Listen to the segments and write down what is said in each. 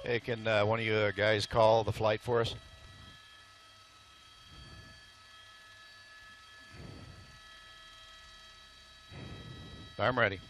Hey, can one of you guys call the flight for us? I'm ready.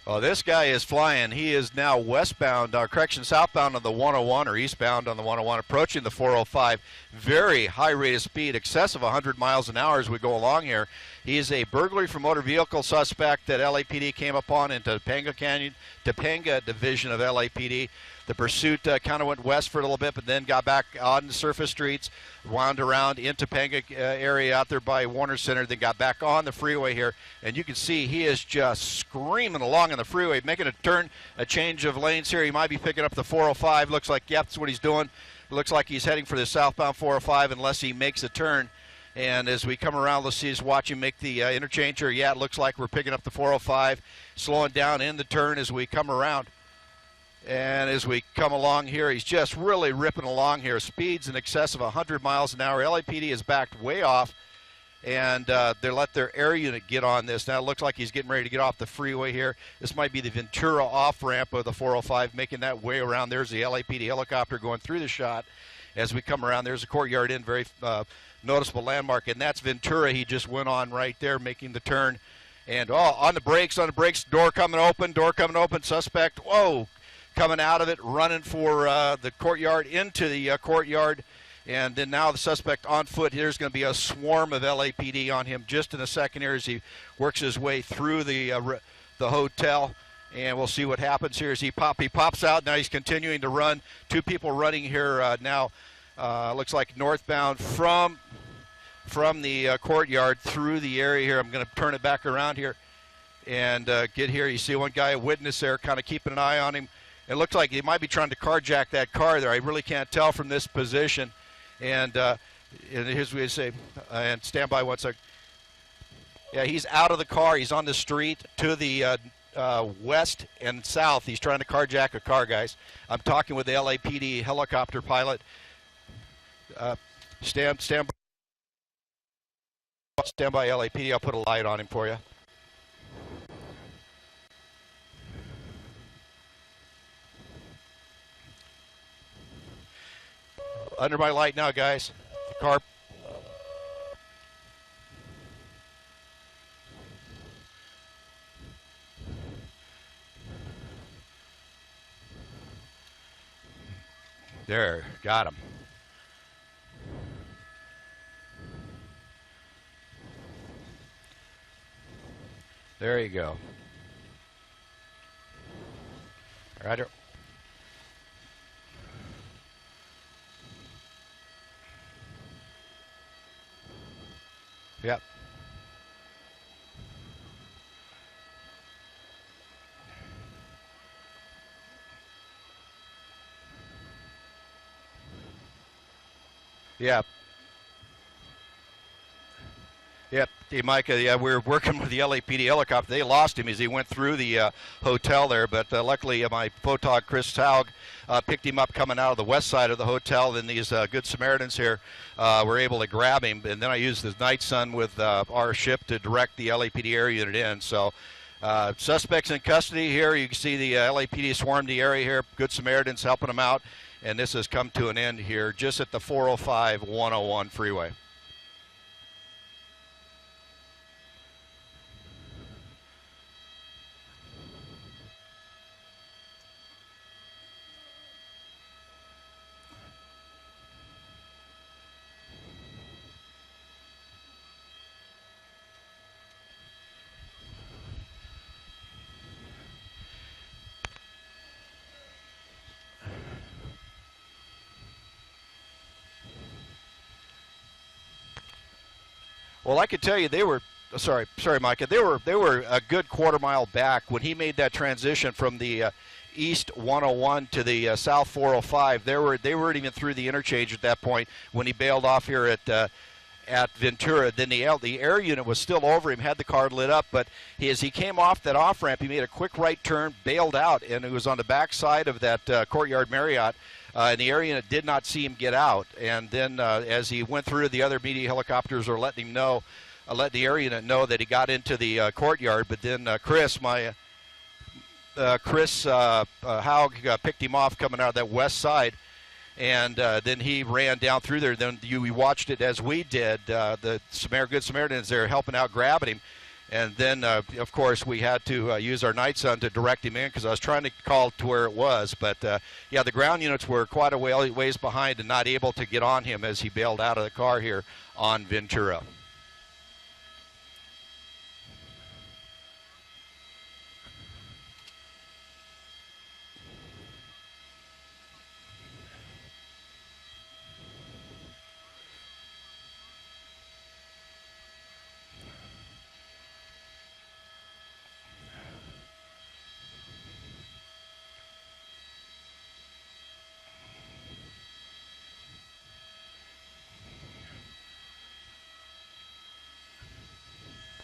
Well, this guy is flying. He is now westbound, southbound on the 101 or eastbound on the 101, approaching the 405. Very high rate of speed, excess of 100 miles an hour as we go along here. He is a burglary for motor vehicle suspect that LAPD came upon in Topanga Canyon, Topanga division of LAPD. The pursuit kind of went west for a little bit, but then got back on the surface streets, wound around in Topanga area out there by Warner Center, then got back on the freeway here. And you can see he is just screaming along on the freeway, making a turn, a change of lanes here. He might be picking up the 405. Looks like, yep, that's what he's doing. Looks like he's heading for the southbound 405 unless he makes a turn. And as we come around, let's see us watch him make the interchange here. Yeah, it looks like we're picking up the 405, slowing down in the turn as we come around. And as we come along here, he's just really ripping along here. Speeds in excess of 100 miles an hour. LAPD is backed way off, and they let their air unit get on this. Now it looks like he's getting ready to get off the freeway here. This might be the Ventura off-ramp of the 405, making that way around. There's the LAPD helicopter going through the shot. As we come around, there's a Courtyard Inn, very noticeable landmark, and that's Ventura. He just went on right there, making the turn. And on the brakes, door coming open, suspect, whoa, coming out of it, running for the Courtyard, into the Courtyard. And then now the suspect on foot. There's going to be a swarm of LAPD on him just in a second here as he works his way through the hotel. And we'll see what happens here as he pops out. Now he's continuing to run. Two people running here now. Looks like northbound from the Courtyard through the area here. I'm going to turn it back around here and get here. You see one guy, a witness there, kind of keeping an eye on him. It looks like he might be trying to carjack that car there. I really can't tell from this position. And here's what we say. And stand by 1 sec. Yeah, he's out of the car. He's on the street to the west and south. He's trying to carjack a car, guys. I'm talking with the LAPD helicopter pilot. Stand by LAPD. I'll put a light on him for you. Under my light now, guys. The car. There, got him. There you go. Roger. Yep. Yep. Yep. Hey, Micah, yeah, we're working with the LAPD helicopter. They lost him as he went through the hotel there, but luckily my photog, Chris Taug, picked him up coming out of the west side of the hotel. And these Good Samaritans here were able to grab him. And then I used the night sun with our ship to direct the LAPD air unit in. So suspects in custody here. You can see the LAPD swarmed the area here. Good Samaritans helping them out. And this has come to an end here just at the 405-101 freeway. Well, I could tell you they were sorry, Micah. They were a good quarter mile back when he made that transition from the east 101 to the south 405. They weren't even through the interchange at that point when he bailed off here at Ventura. Then the air unit was still over him, had the car lit up, but as he came off that off ramp, he made a quick right turn, bailed out, and it was on the back side of that Courtyard Marriott. in the area and did not see him get out. And then as he went through, the other media helicopters were letting him know, let the area unit know that he got into the courtyard. But then Chris Haug picked him off coming out of that west side. And then he ran down through there. Then we watched it as we did. The Good Samaritans there helping out, grabbing him. And then, of course, we had to use our Night Sun to direct him in because I was trying to call to where it was. But, yeah, the ground units were quite a ways behind and not able to get on him as he bailed out of the car here on Ventura.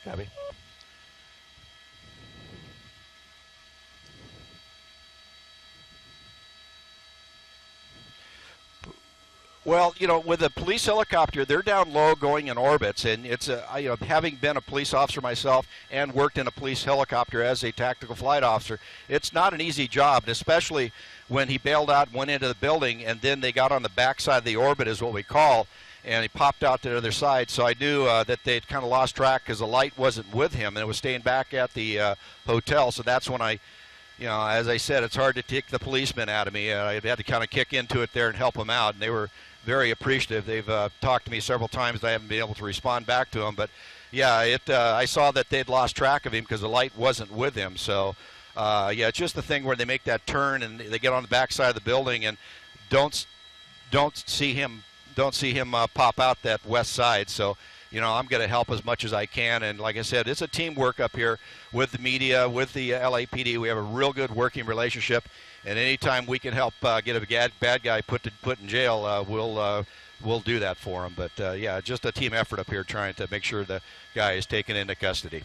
Gabby. Well, you know, with a police helicopter, they're down low going in orbits, and it's having been a police officer myself and worked in a police helicopter as a tactical flight officer, it's not an easy job, and especially when he bailed out and went into the building, and then they got on the backside of the orbit, is what we call, and he popped out to the other side. So I knew that they'd kind of lost track because the light wasn't with him, and it was staying back at the hotel. So that's when I, you know, as I said, it's hard to take the policemen out of me. I had to kind of kick into it there and help them out, and they were very appreciative. They've talked to me several times. I haven't been able to respond back to them, but yeah, I saw that they'd lost track of him because the light wasn't with him. So yeah, it's just the thing where they make that turn and they get on the backside of the building and don't see him pop out that west side. So, you know, I'm going to help as much as I can. And like I said, it's a teamwork up here with the media, with the LAPD. We have a real good working relationship. And anytime we can help get a bad guy put in jail, we'll do that for him. But yeah, just a team effort up here trying to make sure the guy is taken into custody.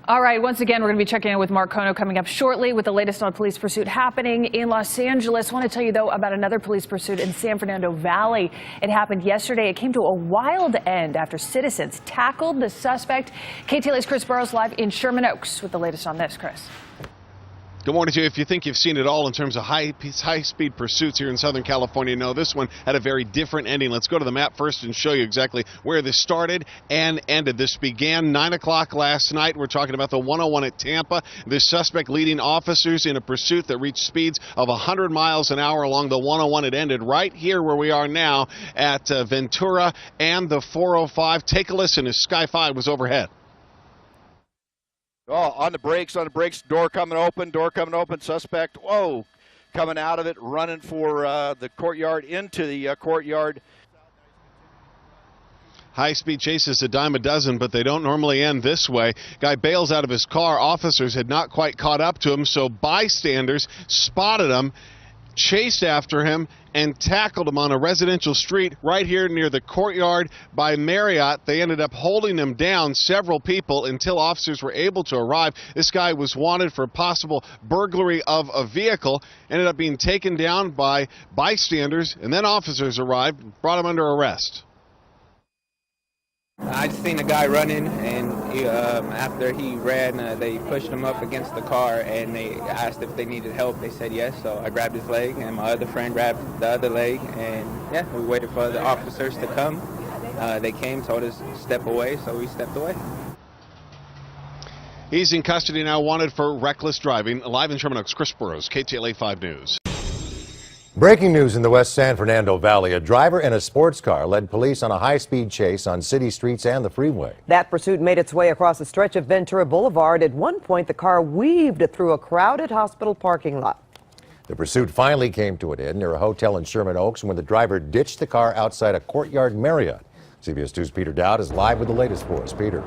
All right, once again, we're going to be checking in with Mark Kono coming up shortly with the latest on police pursuit happening in Los Angeles. I want to tell you, though, about another police pursuit in San Fernando Valley. It happened yesterday. It came to a wild end after citizens tackled the suspect. KTLA's Chris Burrows live in Sherman Oaks with the latest on this, Chris. Good morning to you. If you think you've seen it all in terms of high-speed pursuits here in Southern California, no, this one had a very different ending. Let's go to the map first and show you exactly where this started and ended. This began 9 o'clock last night. We're talking about the 101 at Tampa. This suspect leading officers in a pursuit that reached speeds of 100 miles an hour along the 101. It ended right here where we are now at Ventura and the 405. Take a listen as Sky 5 was overhead. Oh, on the brakes, door coming open, suspect, whoa, coming out of it, running for the courtyard, into the courtyard. High-speed chases a dime a dozen, but they don't normally end this way. Guy bails out of his car. Officers had not quite caught up to him, so bystanders spotted him, chased after him, and tackled him on a residential street right here near the courtyard by Marriott. They ended up holding him down, several people, until officers were able to arrive. This guy was wanted for possible burglary of a vehicle, ended up being taken down by bystanders, and then officers arrived and brought him under arrest. I just seen a guy running, and after he ran, they pushed him up against the car, and they asked if they needed help. They said yes, so I grabbed his leg, and my other friend grabbed the other leg, and yeah, we waited for the officers to come. They came, told us to step away, so we stepped away. He's in custody now, wanted for reckless driving. Live in Sherman Oaks, Chris Burrows, KTLA 5 News. Breaking news in the West San Fernando Valley. A driver in a sports car led police on a high-speed chase on city streets and the freeway. That pursuit made its way across a stretch of Ventura Boulevard. At one point, the car weaved through a crowded hospital parking lot. The pursuit finally came to an end near a hotel in Sherman Oaks when the driver ditched the car outside a Courtyard Marriott. CBS 2's Peter Dowd is live with the latest for us. Peter.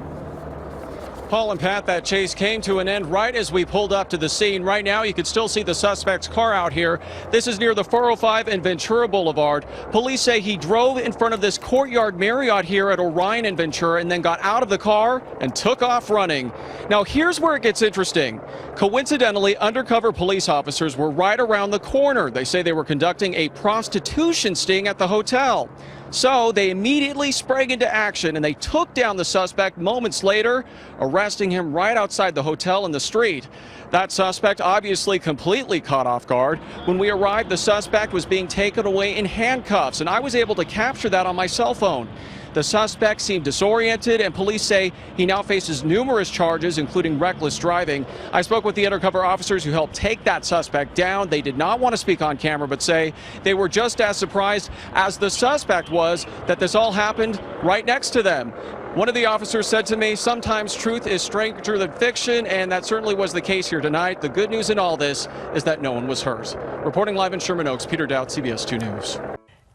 Paul and Pat, that chase came to an end right as we pulled up to the scene. Right now, you can still see the suspect's car out here. This is near the 405 and Ventura Boulevard. Police say he drove in front of this Courtyard Marriott here at Orion and Ventura and then got out of the car and took off running. Now, here's where it gets interesting. Coincidentally, undercover police officers were right around the corner. They say they were conducting a prostitution sting at the hotel. So they immediately sprang into action and they took down the suspect moments later, arresting him right outside the hotel in the street. That suspect obviously completely caught off guard. When we arrived, the suspect was being taken away in handcuffs, and I was able to capture that on my cell phone. The suspect seemed disoriented, and police say he now faces numerous charges, including reckless driving. I spoke with the undercover officers who helped take that suspect down. They did not want to speak on camera, but say they were just as surprised as the suspect was that this all happened right next to them. One of the officers said to me, sometimes truth is stranger than fiction, and that certainly was the case here tonight. The good news in all this is that no one was hurt. Reporting live in Sherman Oaks, Peter Dowd, CBS 2 News.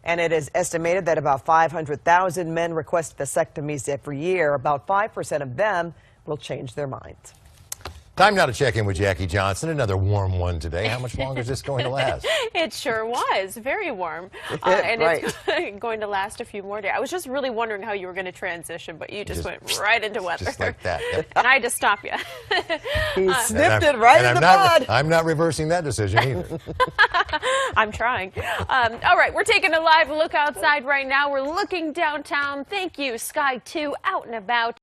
And it is estimated that about 500,000 men request vasectomies every year. About 5% of them will change their minds. Time now to check in with Jackie Johnson. Another warm one today. How much longer is this going to last? It sure was. Very warm. And Right. it's going to last a few more days. I was just really wondering how you were going to transition, but you just went right into weather. Just like that. Yep. And I had to stop you. He snipped it right in the bud. I'm not reversing that decision either. I'm trying. All right, we're taking a live look outside right now. We're looking downtown. Thank you, Sky 2, out and about.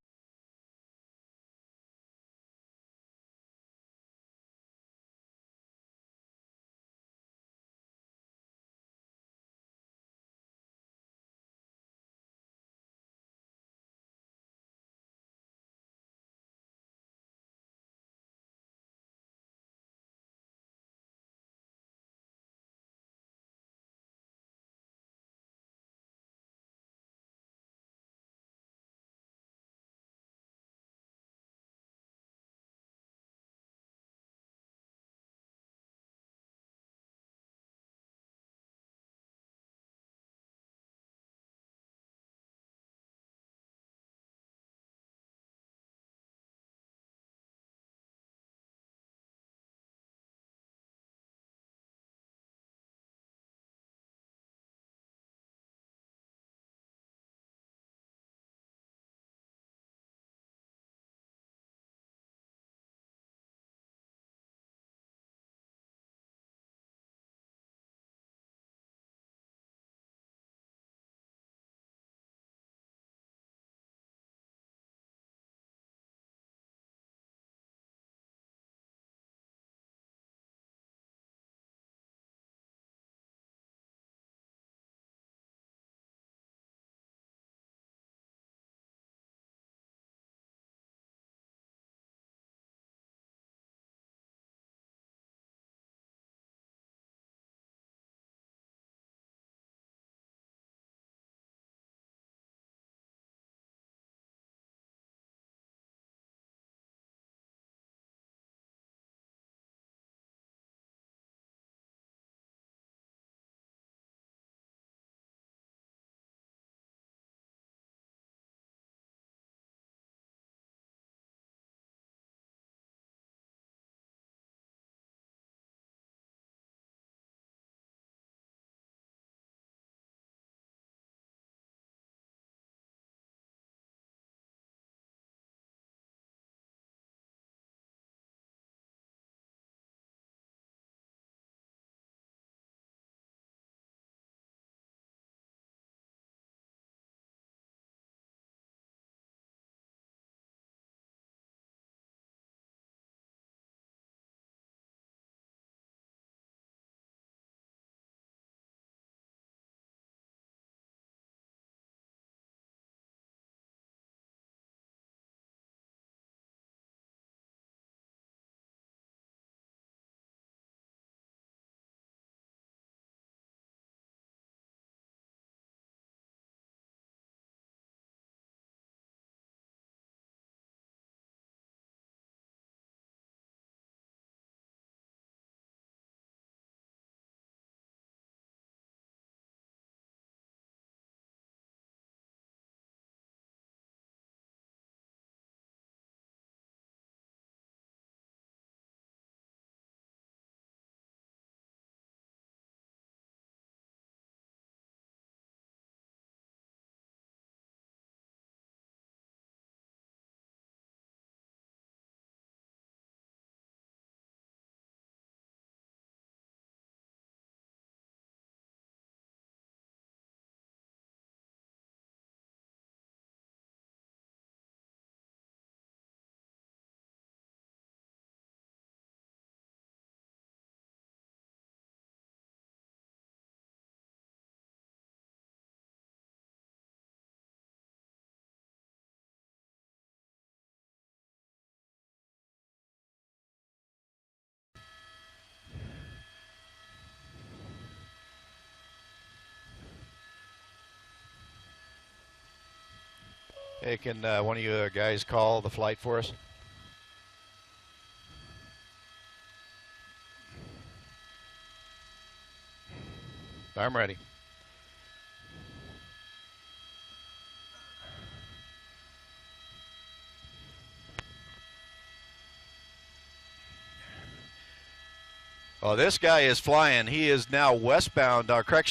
Hey, can one of you guys call the flight for us? I'm ready. Oh, this guy is flying. He is now westbound. Correction.